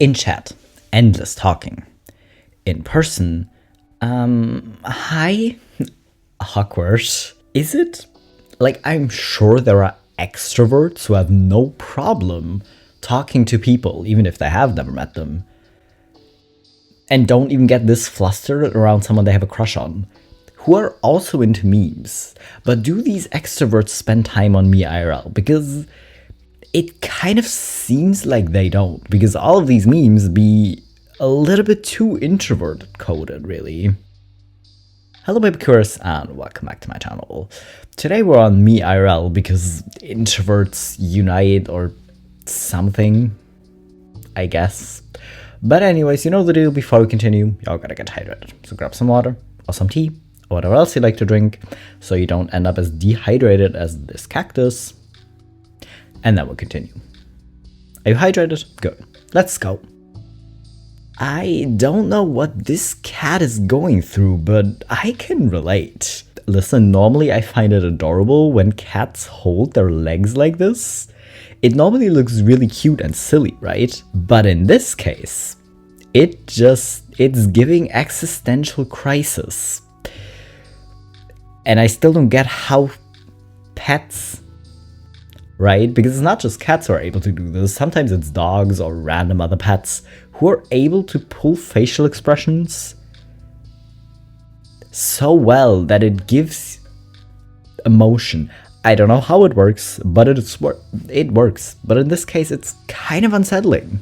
In chat, endless talking. In person, hi, awkward. Is it? Like, I'm sure there are extroverts who have no problem talking to people, even if they have never met them, and don't even get this flustered around someone they have a crush on, who are also into memes. But do these extroverts spend time on me IRL? Because it kind of seems like they don't, because all of these memes be a little bit too introverted coded, really. Hello BabyQueers and welcome back to my channel. Today we're on me IRL because introverts unite or something, I guess. But anyways, you know the deal. Before we continue, y'all gotta get hydrated. So grab some water or some tea or whatever else you like to drink so you don't end up as dehydrated as this cactus. And then we'll continue. Are you hydrated? Good. Let's go. I don't know what this cat is going through, but I can relate. Listen, normally I find it adorable when cats hold their legs like this. It normally looks really cute and silly, right? But in this case, it's giving existential crisis. And I still don't get how pets, right? Because it's not just cats who are able to do this. Sometimes it's dogs or random other pets who are able to pull facial expressions so well that it gives emotion. I don't know how it works, but it works. But in this case, it's kind of unsettling.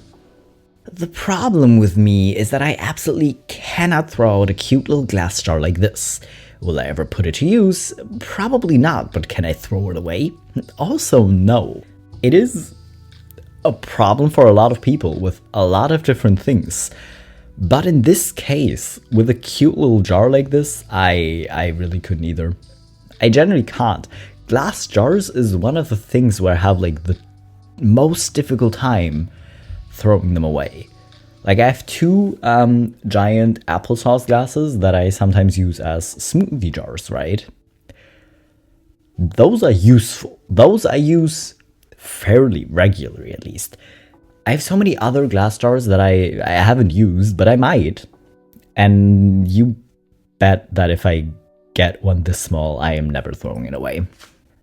The problem with me is that I absolutely cannot throw out a cute little glass jar like this. Will I ever put it to use? Probably not, but can I throw it away? Also, no. It is a problem for a lot of people with a lot of different things. But in this case, with a cute little jar like this, I really couldn't either. I generally can't. Glass jars is one of the things where I have like the most difficult time throwing them away. Like I have two giant applesauce glasses that I sometimes use as smoothie jars, right? Those are useful. Those I use fairly regularly, at least. I have so many other glass jars that I haven't used, but I might. And you bet that if I get one this small, I am never throwing it away.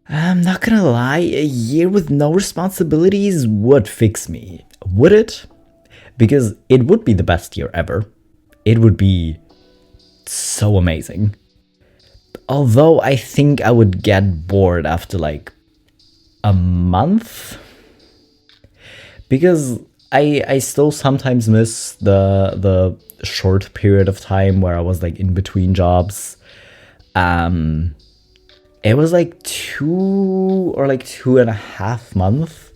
I'm not gonna lie, a year with no responsibilities would fix me. Would it? Because it would be the best year ever. It would be so amazing. Although I think I would get bored after like a month. Because I still sometimes miss the short period of time where I was like in between jobs. It was like 2 or like 2.5 months.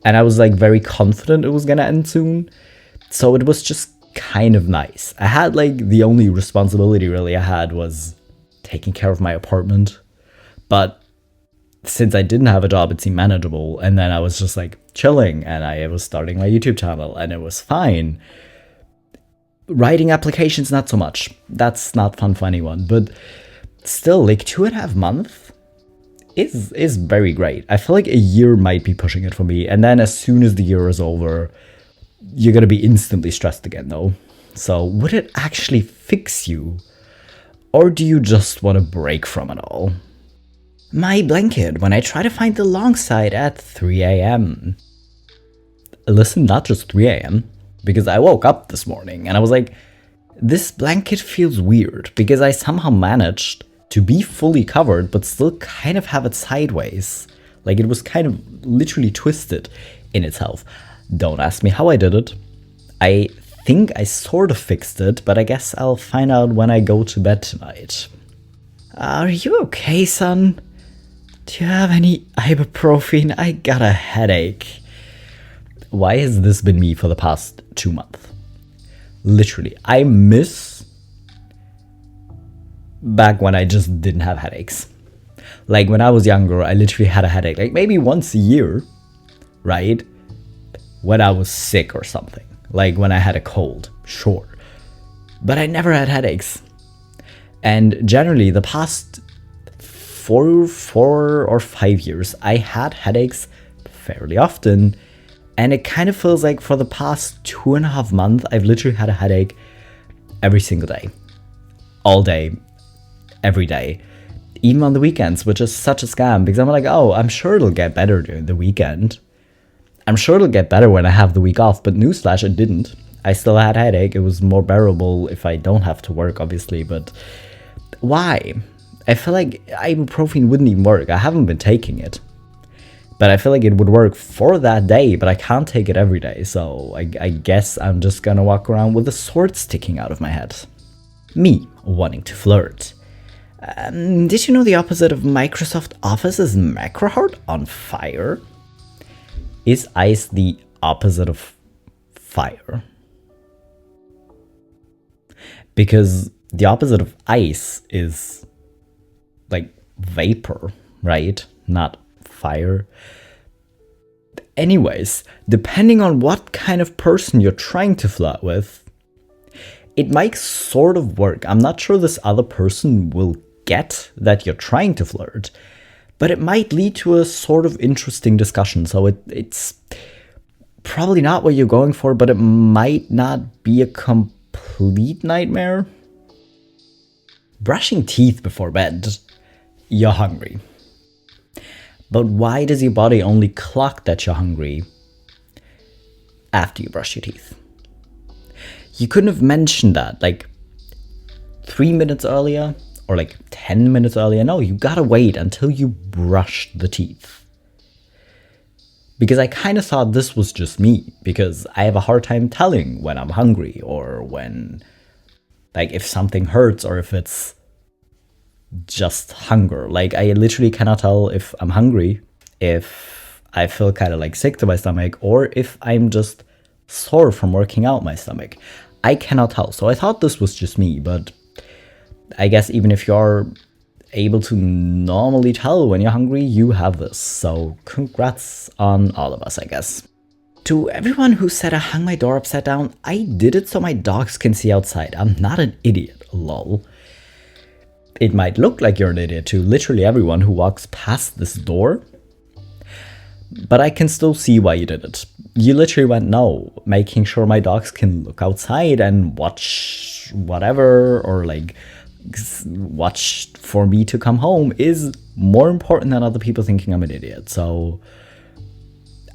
And I was like very confident it was gonna end soon. So it was just kind of nice. I had like the only responsibility really I had was taking care of my apartment. But since I didn't have a job, it seemed manageable. And then I was just like chilling and I was starting my YouTube channel and it was fine. Writing applications, not so much. That's not fun for anyone. But still, like 2.5 months is very great. I feel like a year might be pushing it for me. And then as soon as the year is over, you're going to be instantly stressed again, though. So would it actually fix you? Or do you just want to break from it all? My blanket when I try to find the long side at 3 a.m. Listen, not just 3 a.m. Because I woke up this morning and I was like, this blanket feels weird because I somehow managed to be fully covered but still kind of have it sideways. Like it was kind of literally twisted in itself. Don't ask me how I did it. I think I sort of fixed it, but I guess I'll find out when I go to bed tonight. Are you okay, son? Do you have any ibuprofen? I got a headache. Why has this been me for the past 2 months? Literally, I miss back when I just didn't have headaches. Like when I was younger, I literally had a headache, like maybe once a year, right? When I was sick or something, like when I had a cold, sure. But I never had headaches. And generally the past 4 or 5 years, I had headaches fairly often. And it kind of feels like for the past 2.5 months, I've literally had a headache every single day. All day. Every day. Even on the weekends, which is such a scam. Because I'm like, oh, I'm sure it'll get better during the weekend. I'm sure it'll get better when I have the week off. But newsflash, it didn't. I still had a headache. It was more bearable if I don't have to work, obviously. But why? I feel like ibuprofen wouldn't even work. I haven't been taking it. But I feel like it would work for that day, but I can't take it every day. So I guess I'm just gonna walk around with a sword sticking out of my head. Me wanting to flirt. Did you know the opposite of Microsoft Office is macroheart on fire? Is ice the opposite of fire? Because the opposite of ice is like vapor, right? Not fire. Anyways, depending on what kind of person you're trying to flirt with, it might sort of work. I'm not sure this other person will get that you're trying to flirt, but it might lead to a sort of interesting discussion. So it's probably not what you're going for, but it might not be a complete nightmare. Brushing teeth before bed. You're hungry. But why does your body only clock that you're hungry after you brush your teeth? You couldn't have mentioned that like 3 minutes earlier or like 10 minutes earlier. No, you gotta wait until you brush the teeth. Because I kind of thought this was just me, because I have a hard time telling when I'm hungry or when, like, if something hurts or if it's just hunger. Like, I literally cannot tell if I'm hungry, if I feel kind of like sick to my stomach, or if I'm just sore from working out my stomach. I cannot tell. So I thought this was just me, but I guess even if you're able to normally tell when you're hungry, you have this. So congrats on all of us, I guess. To everyone who said I hung my door upside down, I did it so my dogs can see outside. I'm not an idiot, lol. It might look like you're an idiot to literally everyone who walks past this door, but I can still see why you did it. You literally went, no, making sure my dogs can look outside and watch whatever, or like watch for me to come home is more important than other people thinking I'm an idiot. So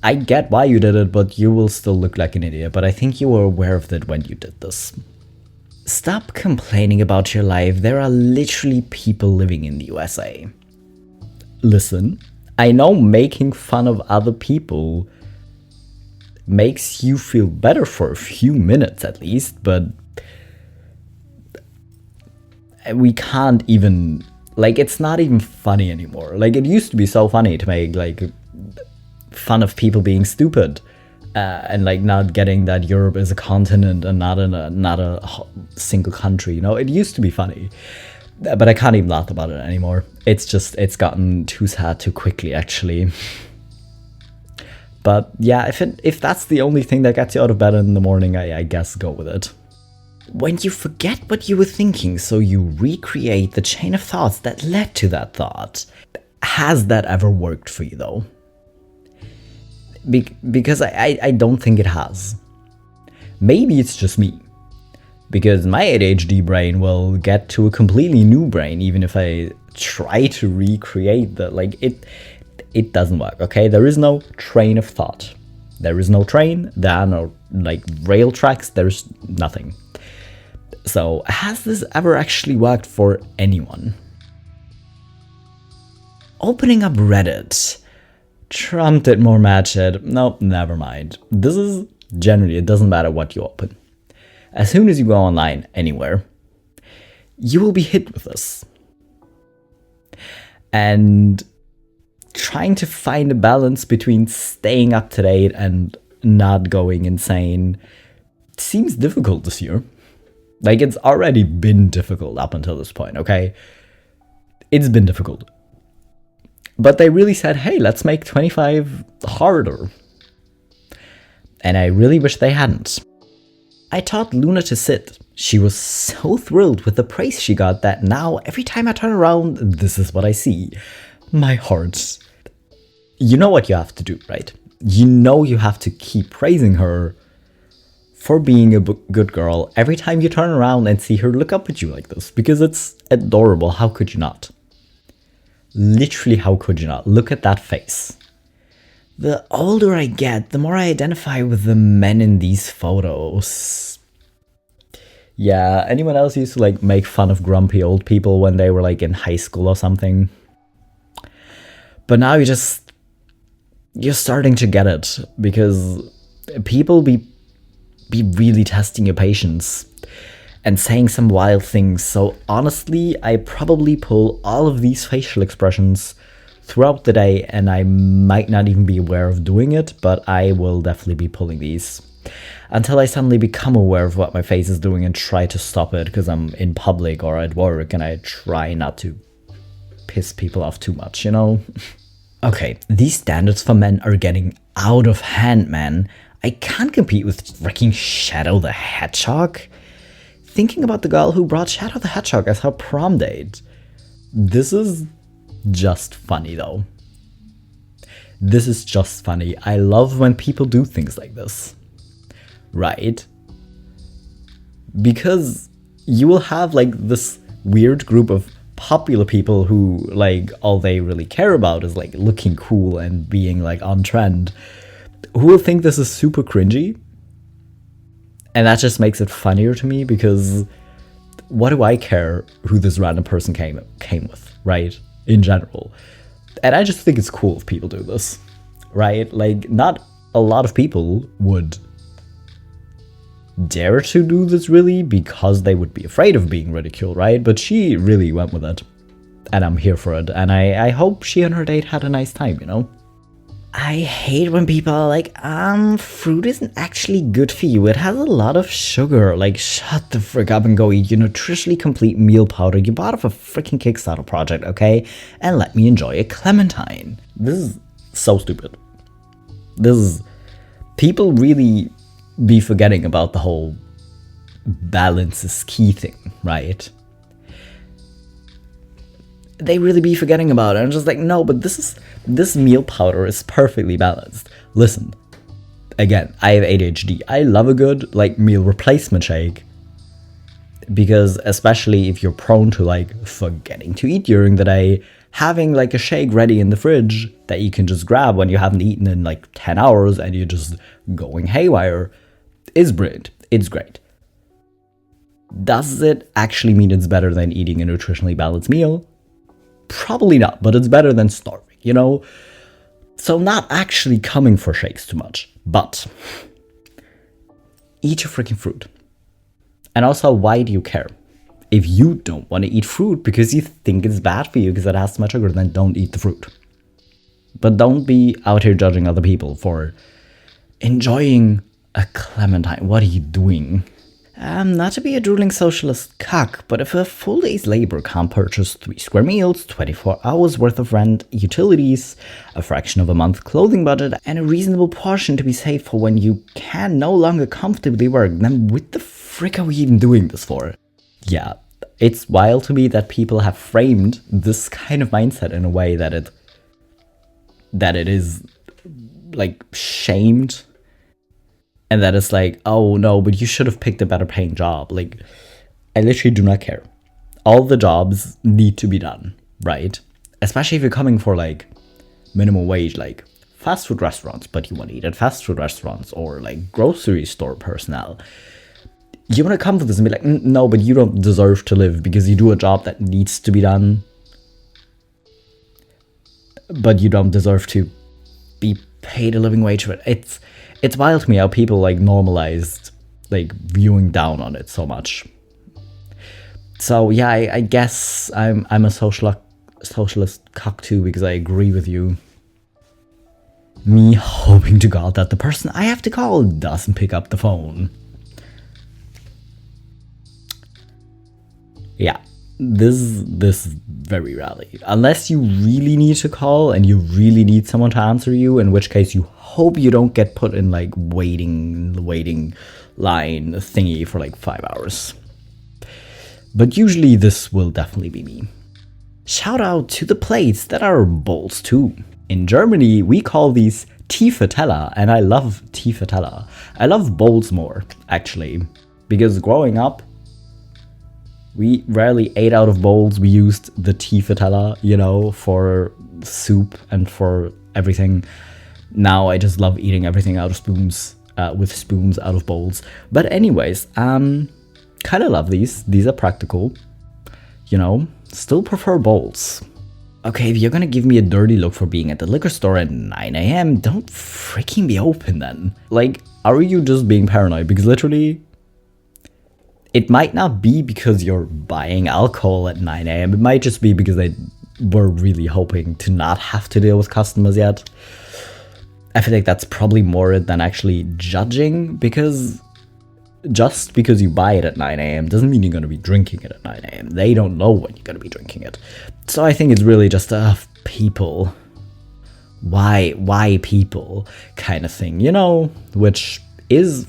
I get why you did it, but you will still look like an idiot. But I think you were aware of it when you did this. Stop complaining about your life. There are literally people living in the USA. Listen, I know making fun of other people makes you feel better for a few minutes at least, but we can't even, like, it's not even funny anymore. Like, it used to be so funny to make, like, fun of people being stupid. And like not getting that Europe is a continent and not a single country. You know, it used to be funny, but I can't even laugh about it anymore. It's gotten too sad too quickly, actually. But yeah, if that's the only thing that gets you out of bed in the morning, I guess go with it. When you forget what you were thinking, so you recreate the chain of thoughts that led to that thought. Has that ever worked for you though? Because I don't think it has. Maybe it's just me. Because my ADHD brain will get to a completely new brain even if I try to recreate that. Like, it doesn't work, okay? There is no train of thought. There is no train, there are no, like, rail tracks, there's nothing. So, has this ever actually worked for anyone? Opening up Reddit. Trump did more mad shit. Nope, never mind. This is generally, it doesn't matter what you open. As soon as you go online, anywhere, you will be hit with this. And trying to find a balance between staying up to date and not going insane seems difficult this year. Like, it's already been difficult up until this point, okay? It's been difficult. But they really said, hey, let's make 25 harder. And I really wish they hadn't. I taught Luna to sit. She was so thrilled with the praise she got that now every time I turn around, this is what I see. My heart. You know what you have to do, right? you know you have to keep praising her for being a good girl every time you turn around and see her look up at you like this, because it's adorable. How could you not? Literally, how could you not? Look at that face. The older I get, the more I identify with the men in these photos. Yeah, anyone else used to like make fun of grumpy old people when they were like in high school or something? But now you're starting to get it, because people be really testing your patience and saying some wild things. So honestly, I probably pull all of these facial expressions throughout the day, and I might not even be aware of doing it, but I will definitely be pulling these until I suddenly become aware of what my face is doing and try to stop it because I'm in public or at work, and I try not to piss people off too much, you know? Okay, these standards for men are getting out of hand, man. I can't compete with freaking Shadow the Hedgehog. Thinking about the girl who brought Shadow the Hedgehog as her prom date. This is just funny, though. This is just funny. I love when people do things like this. Right? Because you will have like this weird group of popular people who like all they really care about is like looking cool and being like on trend, who will think this is super cringy. And that just makes it funnier to me, because what do I care who this random person came with, right? In general. And I just think it's cool if people do this, right? Like, not a lot of people would dare to do this really, because they would be afraid of being ridiculed, right? But she really went with it, and I'm here for it. And I hope she and her date had a nice time, you know? I hate when people are like, fruit isn't actually good for you. It has a lot of sugar. Like, shut the frick up and go eat your nutritionally complete meal powder you bought off a freaking Kickstarter project, okay? And let me enjoy a clementine. This is so stupid. People really be forgetting about the whole balance is key thing, right? They really be forgetting about it. I'm just like, no, but this meal powder is perfectly balanced. Listen, again, I have ADHD. I love a good like meal replacement shake, because especially if you're prone to like forgetting to eat during the day, having like a shake ready in the fridge that you can just grab when you haven't eaten in like 10 hours and you're just going haywire is brilliant. It's great. Does it actually mean it's better than eating a nutritionally balanced meal? Probably not, but it's better than starving, you know? So not actually coming for shakes too much, but eat your freaking fruit. And also, why do you care? If you don't want to eat fruit because you think it's bad for you because it has too much sugar, then don't eat the fruit. But don't be out here judging other people for enjoying a clementine. What are you doing? Not to be a drooling socialist cuck, but if a full day's labor can't purchase 3 square meals, 24 hours worth of rent, utilities, a fraction of a month's clothing budget, and a reasonable portion to be saved for when you can no longer comfortably work, then what the frick are we even doing this for? Yeah, it's wild to me that people have framed this kind of mindset in a way that it is like shamed. And that is like, oh no, but you should have picked a better paying job. Like, I literally do not care. All the jobs need to be done, right? Especially if you're coming for like minimum wage, like fast food restaurants, but you want to eat at fast food restaurants, or like grocery store personnel. You want to come to this and be like, no, but you don't deserve to live because you do a job that needs to be done. But you don't deserve to be paid a living wage for it. It's wild to me how people like normalized like viewing down on it so much. So yeah, I guess I'm a socialist cuck too, because I agree with you. Me hoping to God that the person I have to call doesn't pick up the phone. Yeah, this very rarely. Unless you really need to call and you really need someone to answer you, in which case you hope you don't get put in like waiting line thingy for like 5 hours. But usually this will definitely be me. Shout out to the plates that are bowls too. In Germany, we call these Tiffatella, and I love Tiffatella. I love bowls more, actually, because growing up, we rarely ate out of bowls. We used the Tiffatella, you know, for soup and for everything. Now I just love eating everything out of spoons, with spoons out of bowls. But anyways, kind of love these. These are practical, you know, still prefer bowls. Okay, if you're gonna give me a dirty look for being at the liquor store at 9 a.m., don't freaking be open then. Like, are you just being paranoid? Because literally, it might not be because you're buying alcohol at 9 a.m. It might just be because they were really hoping to not have to deal with customers yet. I feel like that's probably more it than actually judging, because just because you buy it at 9 a.m. doesn't mean you're going to be drinking it at 9 a.m. They don't know when you're going to be drinking it. So I think it's really just a people. Why people kind of thing, you know, which is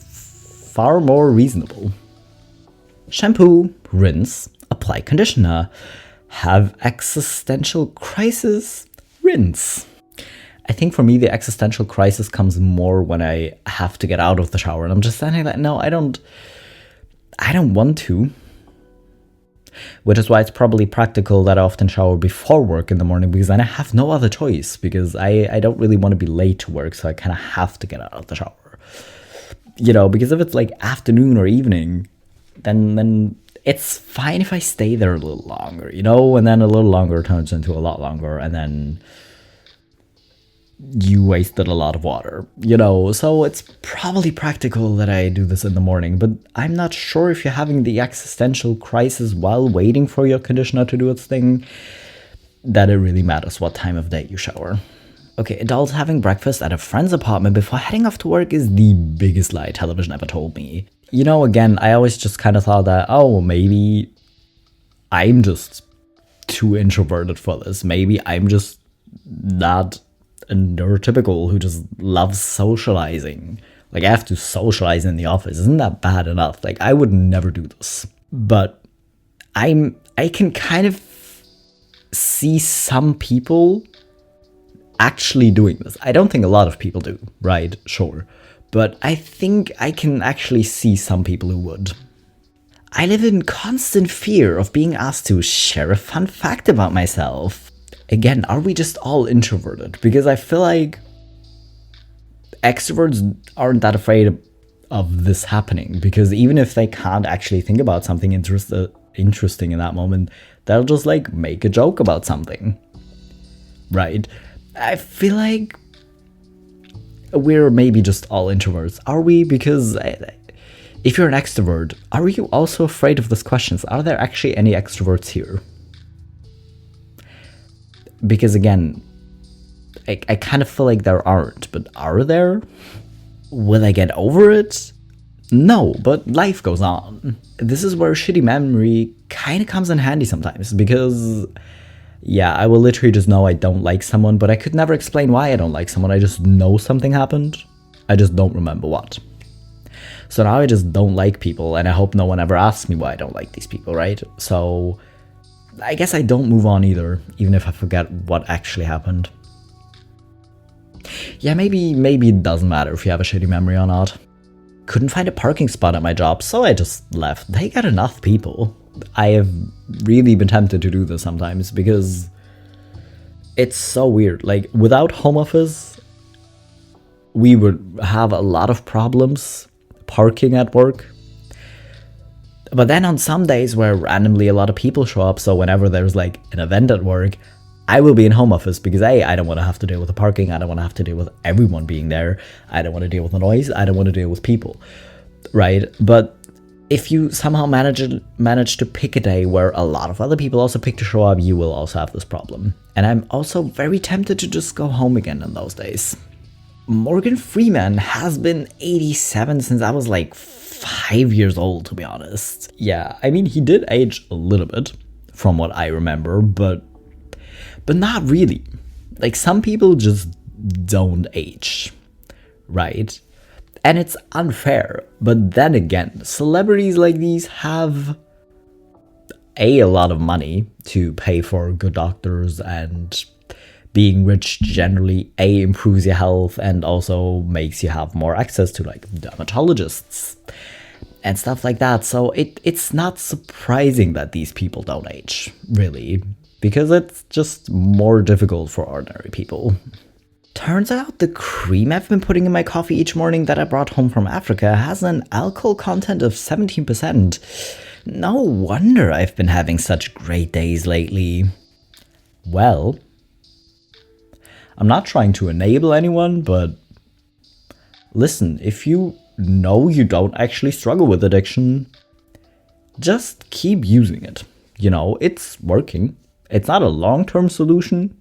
far more reasonable. Shampoo, rinse, apply conditioner. Have existential crisis, rinse. I think for me, the existential crisis comes more when I have to get out of the shower and I'm just standing like, no, I don't want to. Which is why it's probably practical that I often shower before work in the morning, because then I have no other choice, because I don't really want to be late to work, so I kind of have to get out of the shower. You know, because if it's like afternoon or evening, then it's fine if I stay there a little longer, you know, and then a little longer turns into a lot longer, and then you wasted a lot of water, you know, so it's probably practical that I do this in the morning, but I'm not sure if you're having the existential crisis while waiting for your conditioner to do its thing, that it really matters what time of day you shower. Okay, adults having breakfast at a friend's apartment before heading off to work is the biggest lie television ever told me. You know, again, I always just kind of thought that, oh, maybe I'm just too introverted for this. Maybe I'm just not a neurotypical who just loves socializing. Like, I have to socialize in the office. Isn't that bad enough? Like, I would never do this. But I can kind of see some people actually doing this. I don't think a lot of people do, right? Sure. But I think I can actually see some people who would. I live in constant fear of being asked to share a fun fact about myself. Again, are we just all introverted? Because I feel like extroverts aren't that afraid of this happening, because even if they can't actually think about something interesting in that moment, they'll just like make a joke about something, right? I feel like we're maybe just all introverts. Are we? Because if you're an extrovert, are you also afraid of these questions? Are there actually any extroverts here? Because again, I kind of feel like there aren't, but are there? Will I get over it? No, but life goes on. This is where shitty memory kind of comes in handy sometimes, because yeah, I will literally just know I don't like someone, but I could never explain why I don't like someone. I just know something happened. I just don't remember what. So now I just don't like people, and I hope no one ever asks me why I don't like these people, right? So I guess I don't move on either, even if I forget what actually happened. Yeah, maybe it doesn't matter if you have a shitty memory or not. Couldn't find a parking spot at my job, so I just left. They got enough people. I have really been tempted to do this sometimes, because it's so weird. Like, without home office, we would have a lot of problems parking at work. But then on some days where randomly a lot of people show up, so whenever there's like an event at work, I will be in home office, because I don't want to have to deal with the parking. I don't want to have to deal with everyone being there. I don't want to deal with the noise. I don't want to deal with people, right? But if you somehow manage to pick a day where a lot of other people also pick to show up, you will also have this problem. And I'm also very tempted to just go home again in those days. Morgan Freeman has been 87 since I was like 5 years old, to be honest. Yeah, I mean, he did age a little bit from what I remember, but not really. Like, some people just don't age, right? And it's unfair. But then again, celebrities like these have a lot of money to pay for good doctors and being rich generally improves your health and also makes you have more access to like dermatologists and stuff like that. So it's not surprising that these people don't age, really, because it's just more difficult for ordinary people. Turns out the cream I've been putting in my coffee each morning that I brought home from Africa has an alcohol content of 17%. No wonder I've been having such great days lately. Well, I'm not trying to enable anyone, but listen, if you know you don't actually struggle with addiction, just keep using it. You know, it's working. It's not a long-term solution,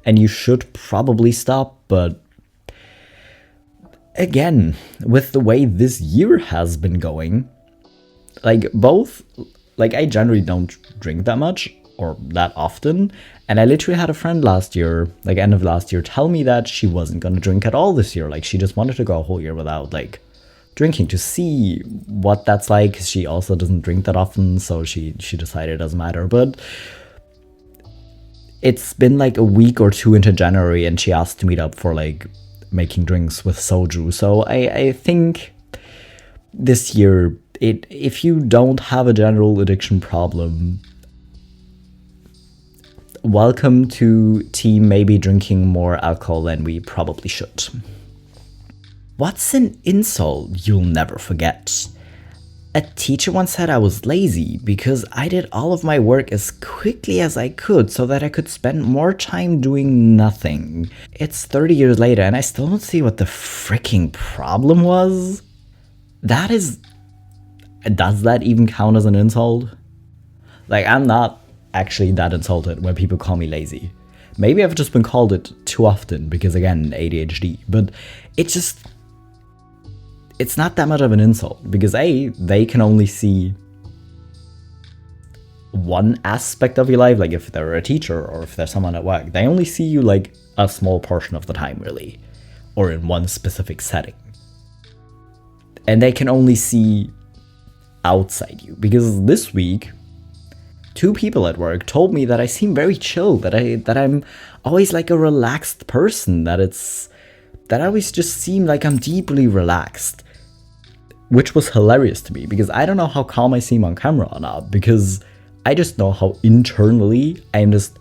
and you should probably stop, but again, with the way this year has been going, like I generally don't drink that much or that often, and I literally had a friend last year, like end of last year, tell me that she wasn't gonna drink at all this year. Like she just wanted to go a whole year without like drinking to see what that's like. She also doesn't drink that often, so she decided it doesn't matter. But it's been like a week or two into January and she asked to meet up for like making drinks with soju. So I think this year, if you don't have a general addiction problem, welcome to team maybe drinking more alcohol than we probably should. What's an insult you'll never forget? A teacher once said I was lazy because I did all of my work as quickly as I could so that I could spend more time doing nothing. It's 30 years later and I still don't see what the freaking problem was. Does that even count as an insult? Like, I'm not actually that insulted when people call me lazy. Maybe I've just been called it too often because, again, ADHD. But it's not that much of an insult because they can only see one aspect of your life. Like if they're a teacher or if they're someone at work, they only see you like a small portion of the time, really, or in one specific setting. And they can only see outside you, because this week 2 people at work told me that I seem very chill, that I'm always like a relaxed person, that I always just seem like I'm deeply relaxed. Which was hilarious to me, because I don't know how calm I seem on camera or not, because I just know how internally I'm just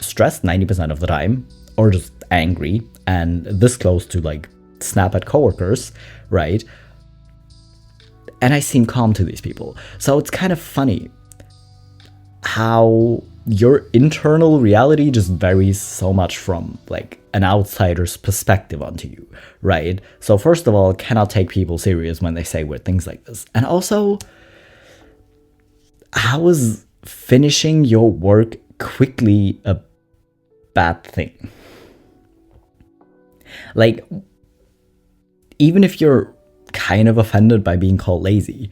stressed 90% of the time, or just angry, and this close to like snap at coworkers, right? And I seem calm to these people. So it's kind of funny how your internal reality just varies so much from like an outsider's perspective onto you, right? So first of all, cannot take people serious when they say weird things like this. And also, how is finishing your work quickly a bad thing? Like, even if you're kind of offended by being called lazy,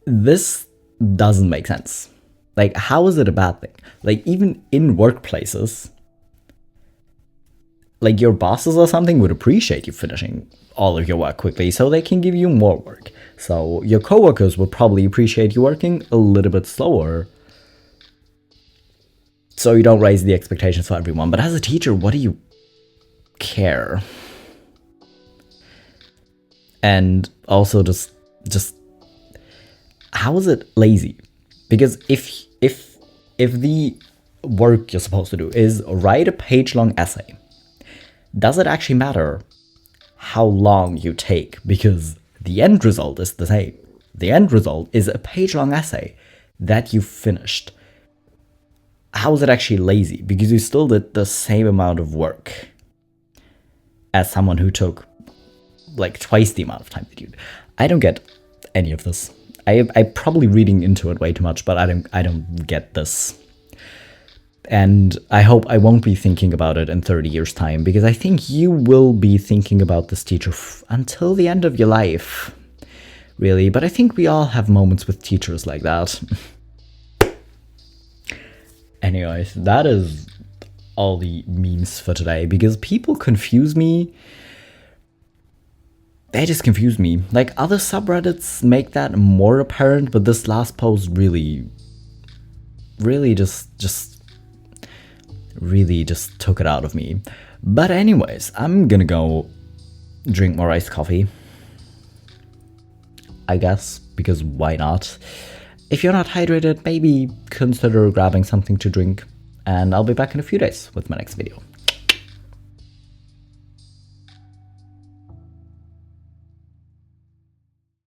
this doesn't make sense. Like, how is it a bad thing? Like, even in workplaces, like your bosses or something would appreciate you finishing all of your work quickly so they can give you more work. So your coworkers would probably appreciate you working a little bit slower so you don't raise the expectations for everyone. But as a teacher, what do you care? And also just how is it lazy? Because if the work you're supposed to do is write a page-long essay, does it actually matter how long you take? Because the end result is the same. The end result is a page-long essay that you finished. How is it actually lazy? Because you still did the same amount of work as someone who took like twice the amount of time that you did. I don't get any of this. I'm probably reading into it way too much, but I don't get this. And I hope I won't be thinking about it in 30 years' time, because I think you will be thinking about this teacher until the end of your life, really. But I think we all have moments with teachers like that. Anyways, that is all the memes for today, because people confuse me. They just confuse me. Like, other subreddits make that more apparent, but this last post really just really just took it out of me. But anyways, I'm gonna go drink more iced coffee, I guess, because why not? If you're not hydrated, maybe consider grabbing something to drink, and I'll be back in a few days with my next video.